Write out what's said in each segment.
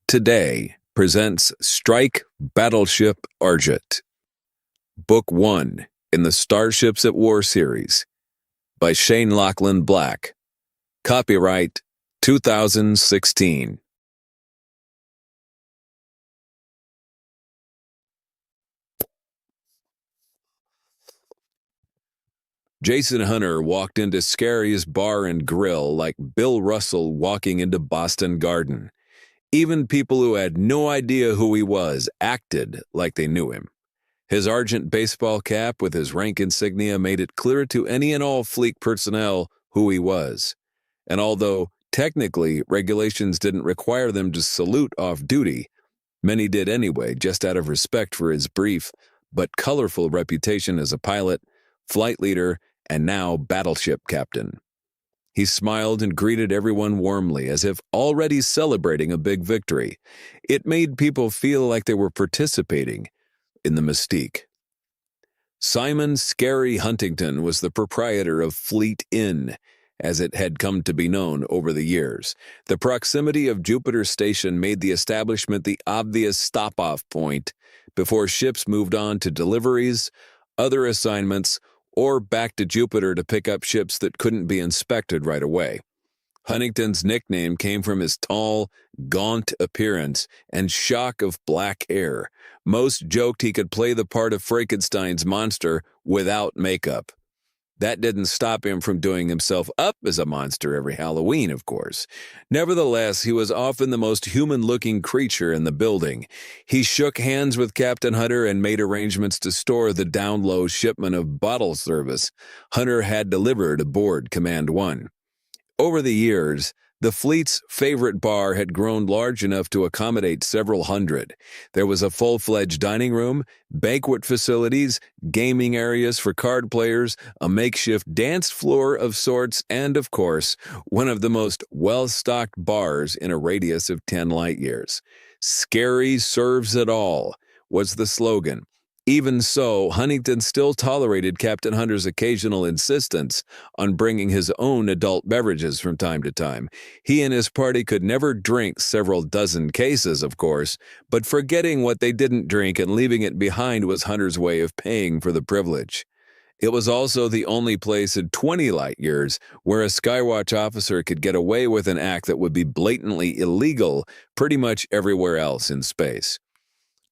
Today presents Strike Battleship Argent, Book 1 in the Starships at War series, by Shane Lachlan Black. Copyright 2016. Jason Hunter walked into Scary's Bar and Grill like Bill Russell walking into Boston Garden. Even people who had no idea who he was acted like they knew him. His Argent baseball cap with his rank insignia made it clear to any and all fleet personnel who he was. And although technically regulations didn't require them to salute off-duty, many did anyway, just out of respect for his brief but colorful reputation as a pilot, flight leader, and now battleship captain. He smiled and greeted everyone warmly, as if already celebrating a big victory. It made people feel like they were participating in the mystique. Simon Scary Huntington was the proprietor of Fleet Inn, as it had come to be known over the years. The proximity of Jupiter Station made the establishment the obvious stop-off point before ships moved on to deliveries, other assignments, or back to Jupiter to pick up ships that couldn't be inspected right away. Huntington's nickname came from his tall, gaunt appearance and shock of black hair. Most joked he could play the part of Frankenstein's monster without makeup. That didn't stop him from doing himself up as a monster every Halloween, of course. Nevertheless, he was often the most human-looking creature in the building. He shook hands with Captain Hunter and made arrangements to store the down-low shipment of bottle service Hunter had delivered aboard Command 1. Over the years, the fleet's favorite bar had grown large enough to accommodate several hundred. There was a full-fledged dining room, banquet facilities, gaming areas for card players, a makeshift dance floor of sorts, and, of course, one of the most well-stocked bars in a radius of 10 light-years. "Scary serves it all" was the slogan. Even so, Huntington still tolerated Captain Hunter's occasional insistence on bringing his own adult beverages from time to time. He and his party could never drink several dozen cases, of course, but forgetting what they didn't drink and leaving it behind was Hunter's way of paying for the privilege. It was also the only place in 20 light years where a Skywatch officer could get away with an act that would be blatantly illegal pretty much everywhere else in space.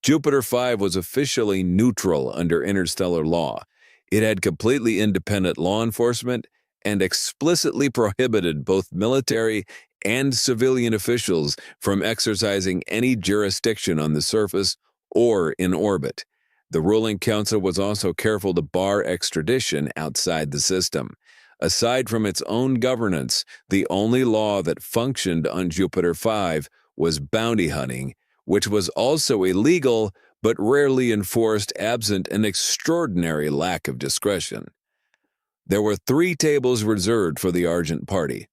Jupiter 5 was officially neutral under interstellar law. It had completely independent law enforcement and explicitly prohibited both military and civilian officials from exercising any jurisdiction on the surface or in orbit. The ruling council was also careful to bar extradition outside the system. Aside from its own governance, the only law that functioned on Jupiter 5 was bounty hunting, which was also illegal but rarely enforced absent an extraordinary lack of discretion. There were 3 tables reserved for the Argent party.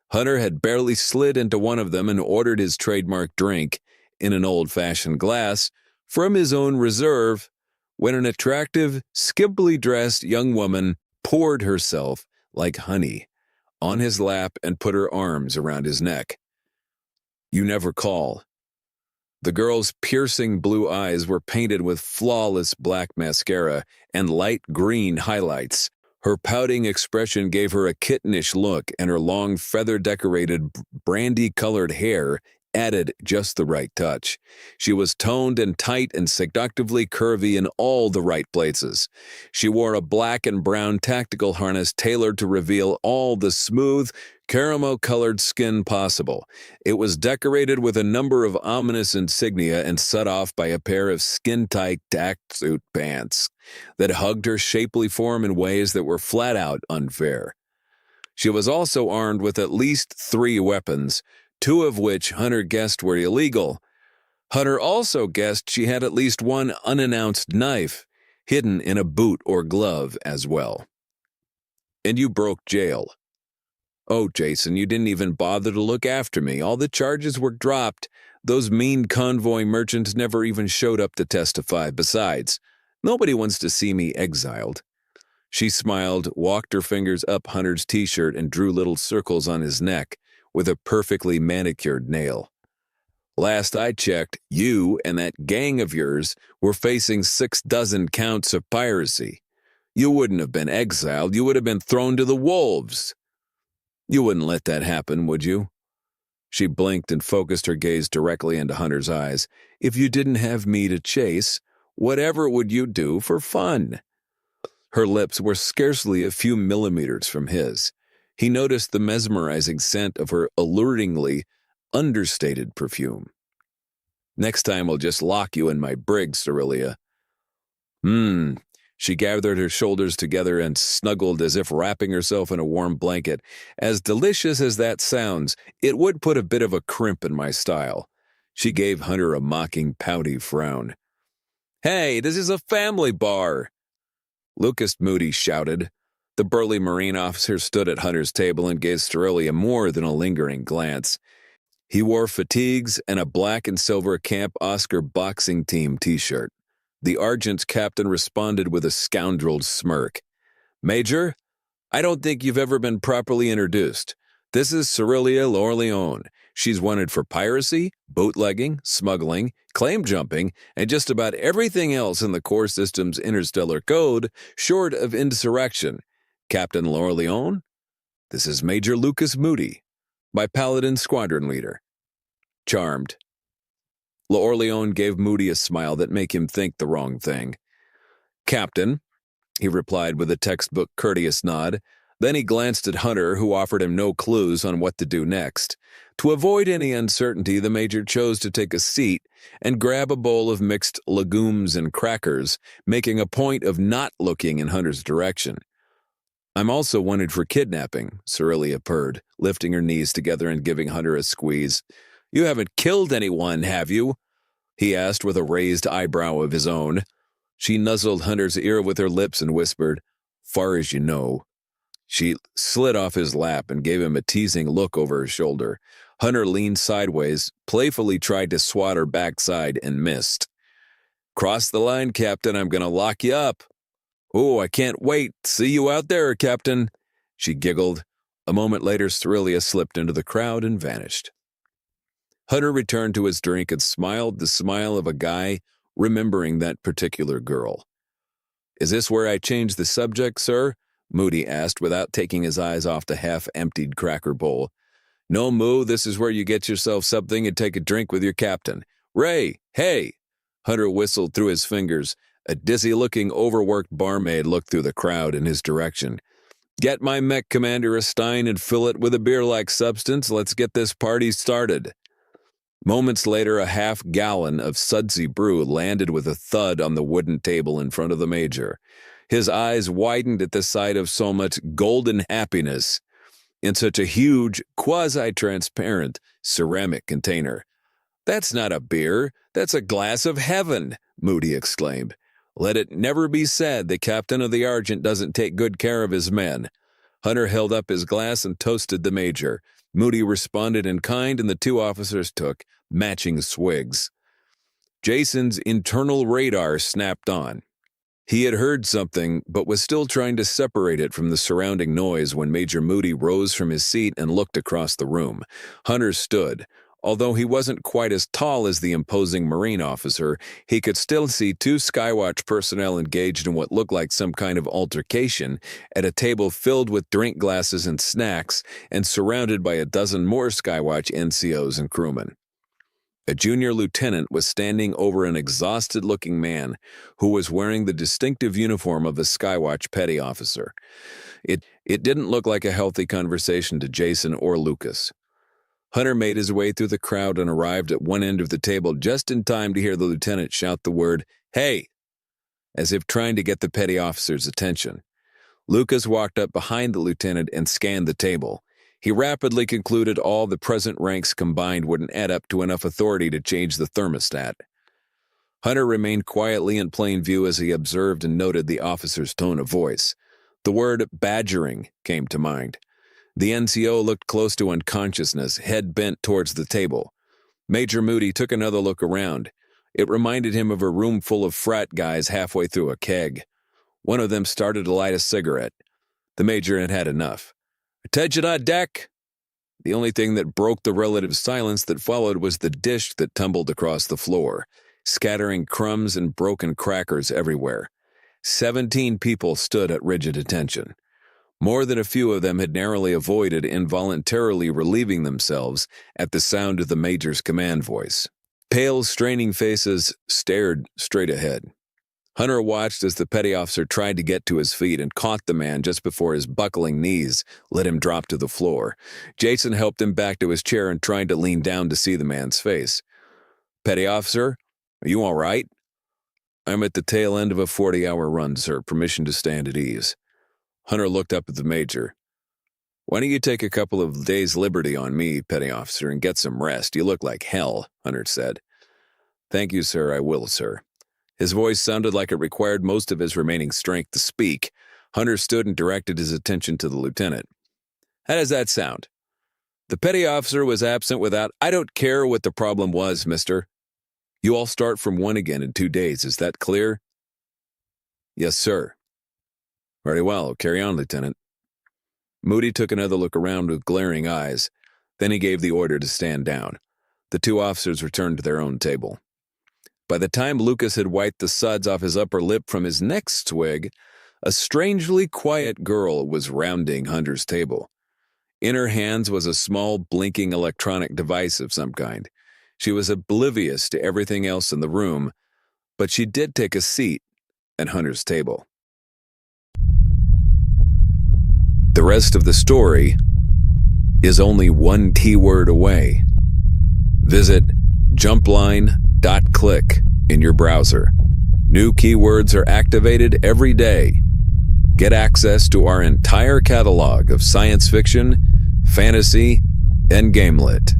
Hunter had barely slid into one of them and ordered his trademark drink, in an old-fashioned glass, from his own reserve, when an attractive, skimpily dressed young woman poured herself, like honey, on his lap and put her arms around his neck. "You never call." The girl's piercing blue eyes were painted with flawless black mascara and light green highlights. Her pouting expression gave her a kittenish look, and her long feather-decorated, brandy-colored hair added just the right touch. She was toned and tight and seductively curvy in all the right places. She wore a black and brown tactical harness tailored to reveal all the smooth, caramel-colored skin possible. It was decorated with a number of ominous insignia and set off by a pair of skin-tight tracksuit pants that hugged her shapely form in ways that were flat-out unfair. She was also armed with at least 3 weapons, 2 of which Hunter guessed were illegal. Hunter also guessed she had at least 1 unannounced knife, hidden in a boot or glove as well. "And you broke jail." "Oh, Jason, you didn't even bother to look after me. All the charges were dropped. Those mean convoy merchants never even showed up to testify. Besides, nobody wants to see me exiled." She smiled, walked her fingers up Hunter's t-shirt, and drew little circles on his neck, with a perfectly manicured nail. Last I checked, you and that gang of yours were facing 6 counts of piracy. You wouldn't have been exiled, you would have been thrown to the wolves. You wouldn't let that happen, would you? She blinked and focused her gaze directly into Hunter's eyes. If you didn't have me to chase, whatever would you do for fun? Her lips were scarcely a few millimeters from his. He noticed the mesmerizing scent of her alluringly understated perfume. Next time I'll just lock you in my brig, Cerelia. She gathered her shoulders together and snuggled as if wrapping herself in a warm blanket. As delicious as that sounds, it would put a bit of a crimp in my style. She gave Hunter a mocking, pouty frown. Hey, this is a family bar! Lucas Moody shouted. The burly Marine officer stood at Hunter's table and gave Cerelia more than a lingering glance. He wore fatigues and a black and silver Camp Oscar boxing team t-shirt. The Argent's captain responded with a scoundrel's smirk. Major, I don't think you've ever been properly introduced. This is Cerelia L'Orleans. She's wanted for piracy, bootlegging, smuggling, claim jumping, and just about everything else in the core system's interstellar code, short of insurrection. Captain L'Orleans? This is Major Lucas Moody, my Paladin squadron leader. Charmed. L'Orleans gave Moody a smile that made him think the wrong thing. Captain, he replied with a textbook courteous nod. Then he glanced at Hunter, who offered him no clues on what to do next. To avoid any uncertainty, the Major chose to take a seat and grab a bowl of mixed legumes and crackers, making a point of not looking in Hunter's direction. I'm also wanted for kidnapping, Cerelia purred, lifting her knees together and giving Hunter a squeeze. You haven't killed anyone, have you? He asked with a raised eyebrow of his own. She nuzzled Hunter's ear with her lips and whispered, Far as you know. She slid off his lap and gave him a teasing look over her shoulder. Hunter leaned sideways, playfully tried to swat her backside, and missed. Cross the line, Captain. I'm going to lock you up. Oh, I can't wait. See you out there, Captain. She giggled. A moment later, Cerelia slipped into the crowd and vanished. Hunter returned to his drink and smiled the smile of a guy remembering that particular girl. Is this where I change the subject, sir? Moody asked without taking his eyes off the half-emptied cracker bowl. No, Moo, this is where you get yourself something and take a drink with your captain. Ray, hey! Hunter whistled through his fingers. A dizzy-looking, overworked barmaid looked through the crowd in his direction. Get my mech commander a stein and fill it with a beer-like substance. Let's get this party started. Moments later, a half-gallon of sudsy brew landed with a thud on the wooden table in front of the Major. His eyes widened at the sight of so much golden happiness in such a huge, quasi-transparent ceramic container. That's not a beer, that's a glass of heaven, Moody exclaimed. Let it never be said the captain of the Argent doesn't take good care of his men. Hunter held up his glass and toasted the Major. Moody responded in kind, and the two officers took matching swigs. Jason's internal radar snapped on. He had heard something, but was still trying to separate it from the surrounding noise when Major Moody rose from his seat and looked across the room. Hunter stood. Although he wasn't quite as tall as the imposing Marine officer, he could still see two Skywatch personnel engaged in what looked like some kind of altercation at a table filled with drink glasses and snacks and surrounded by a dozen more Skywatch NCOs and crewmen. A junior lieutenant was standing over an exhausted-looking man who was wearing the distinctive uniform of a Skywatch petty officer. It didn't look like a healthy conversation to Jason or Lucas. Hunter made his way through the crowd and arrived at one end of the table just in time to hear the lieutenant shout the word, "Hey!" as if trying to get the petty officer's attention. Lucas walked up behind the lieutenant and scanned the table. He rapidly concluded all the present ranks combined wouldn't add up to enough authority to change the thermostat. Hunter remained quietly in plain view as he observed and noted the officer's tone of voice. The word badgering came to mind. The NCO looked close to unconsciousness, head bent towards the table. Major Moody took another look around. It reminded him of a room full of frat guys halfway through a keg. One of them started to light a cigarette. The Major had had enough. "Attention on deck!" The only thing that broke the relative silence that followed was the dish that tumbled across the floor, scattering crumbs and broken crackers everywhere. 17 people stood at rigid attention. More than a few of them had narrowly avoided involuntarily relieving themselves at the sound of the major's command voice. Pale, straining faces stared straight ahead. Hunter watched as the petty officer tried to get to his feet and caught the man just before his buckling knees let him drop to the floor. Jason helped him back to his chair and tried to lean down to see the man's face. "Petty officer, are you all right?" "I'm at the tail end of a 40-hour run, sir. Permission to stand at ease." Hunter looked up at the major. "Why don't you take a couple of days' liberty on me, petty officer, and get some rest? You look like hell," Hunter said. "Thank you, sir. I will, sir." His voice sounded like it required most of his remaining strength to speak. Hunter stood and directed his attention to the lieutenant. "How does that sound?" The petty officer was absent without, "I don't care what the problem was, mister. You all start from one again in 2 days. Is that clear?" "Yes, sir." "Very well. Carry on, Lieutenant." Moody took another look around with glaring eyes. Then he gave the order to stand down. The two officers returned to their own table. By the time Lucas had wiped the suds off his upper lip from his next swig, a strangely quiet girl was rounding Hunter's table. In her hands was a small, blinking electronic device of some kind. She was oblivious to everything else in the room, but she did take a seat at Hunter's table. The rest of the story is only one keyword away. Visit jumpline.click in your browser. New keywords are activated every day. Get access to our entire catalog of science fiction, fantasy, and gamelit.